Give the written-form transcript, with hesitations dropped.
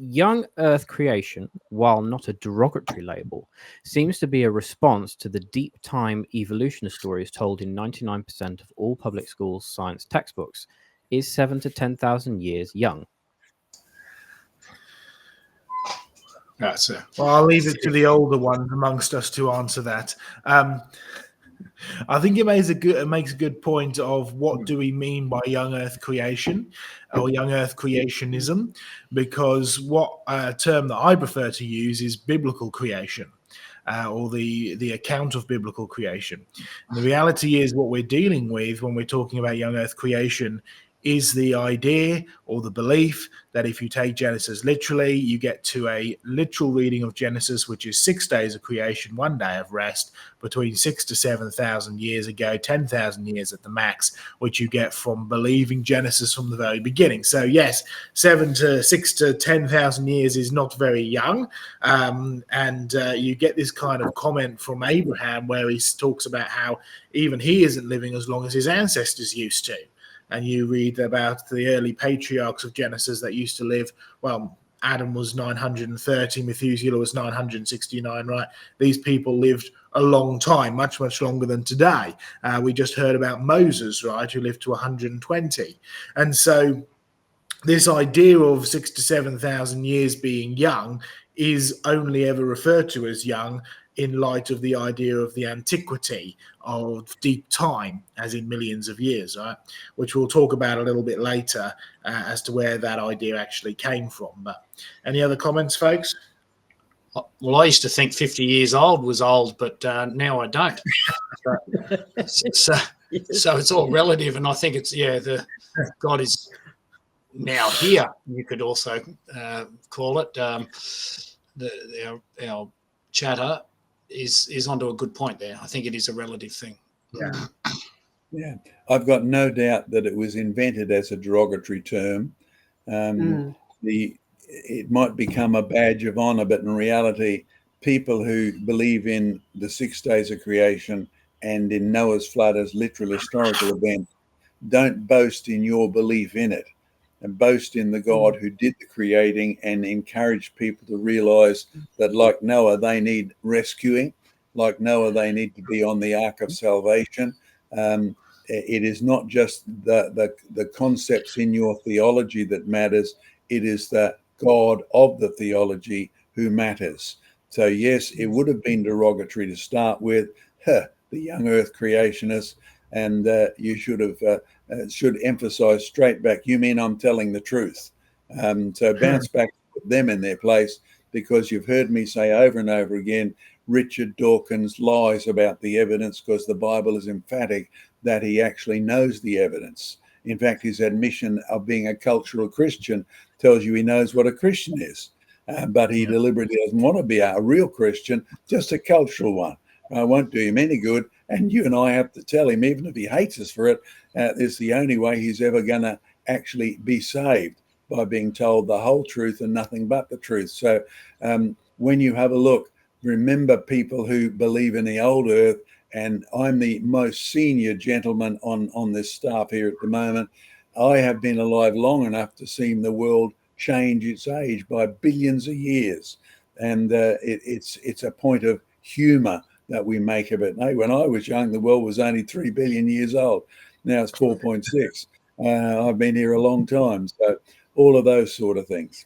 Young Earth creation, while not a derogatory label, seems to be a response to the deep time evolutionist stories told in 99% of all public schools' science textbooks. Is 7 to 10,000 years young? That's Well, I'll leave it to the older ones amongst us to answer that. I think it makes a good point of what do we mean by young Earth creation or young Earth creationism, because what term that I prefer to use is biblical creation. Or the account of biblical creation. And the reality is what we're dealing with when we're talking about young Earth creation is the idea or the belief that if you take Genesis literally, you get to a literal reading of Genesis, which is 6 days of creation, 1 day of rest, between 6 to 7,000 years ago, 10,000 years at the max, which you get from believing Genesis from the very beginning. So yes, 6 to 10,000 years is not very young. And you get this kind of comment from Abraham where he talks about how even he isn't living as long as his ancestors used to. And you read about the early patriarchs of Genesis that used to live, well, Adam was 930, Methuselah was 969, right? These people lived a long time, much, much longer than today. We just heard about Moses, right, who lived to 120. And so this idea of 6 to 7,000 years being young is only ever referred to as young in light of the idea of the antiquity of deep time, as in millions of years, right? Which we'll talk about a little bit later as to where that idea actually came from. But any other comments, folks? Well, I used to think 50 years old was old, but now I don't. So it's all relative, and I think it's, God is now here, you could also call it. Our chatter is onto a good point there. I think it is a relative thing. Yeah, I've got no doubt that it was invented as a derogatory term. It might become a badge of honor, but in reality, people who believe in the 6 days of creation and in Noah's flood as literal historical events don't boast in your belief in it, and boast in the God who did the creating, and encourage people to realize that, like Noah, they need rescuing. Like Noah, they need to be on the ark of salvation. It is not just the concepts in your theology that matters. It is the God of the theology who matters. So yes, it would have been derogatory to start with, the young earth creationists, and you should emphasize straight back, you mean I'm telling the truth. So bounce back, put them in their place, because you've heard me say over and over again, Richard Dawkins lies about the evidence because the Bible is emphatic that he actually knows the evidence. In fact, his admission of being a cultural Christian tells you he knows what a Christian is, but he deliberately doesn't want to be a real Christian, just a cultural one. Won't do him any good. And you and I have to tell him, even if he hates us for it, it's the only way he's ever going to actually be saved, by being told the whole truth and nothing but the truth. So when you have a look, remember people who believe in the old earth, and I'm the most senior gentleman on this staff here at the moment. I have been alive long enough to see the world change its age by billions of years. And it's a point of humor that we make of it. Hey, when I was young, the world was only 3 billion years old. Now it's 4.6. I've been here a long time. So all of those sort of things.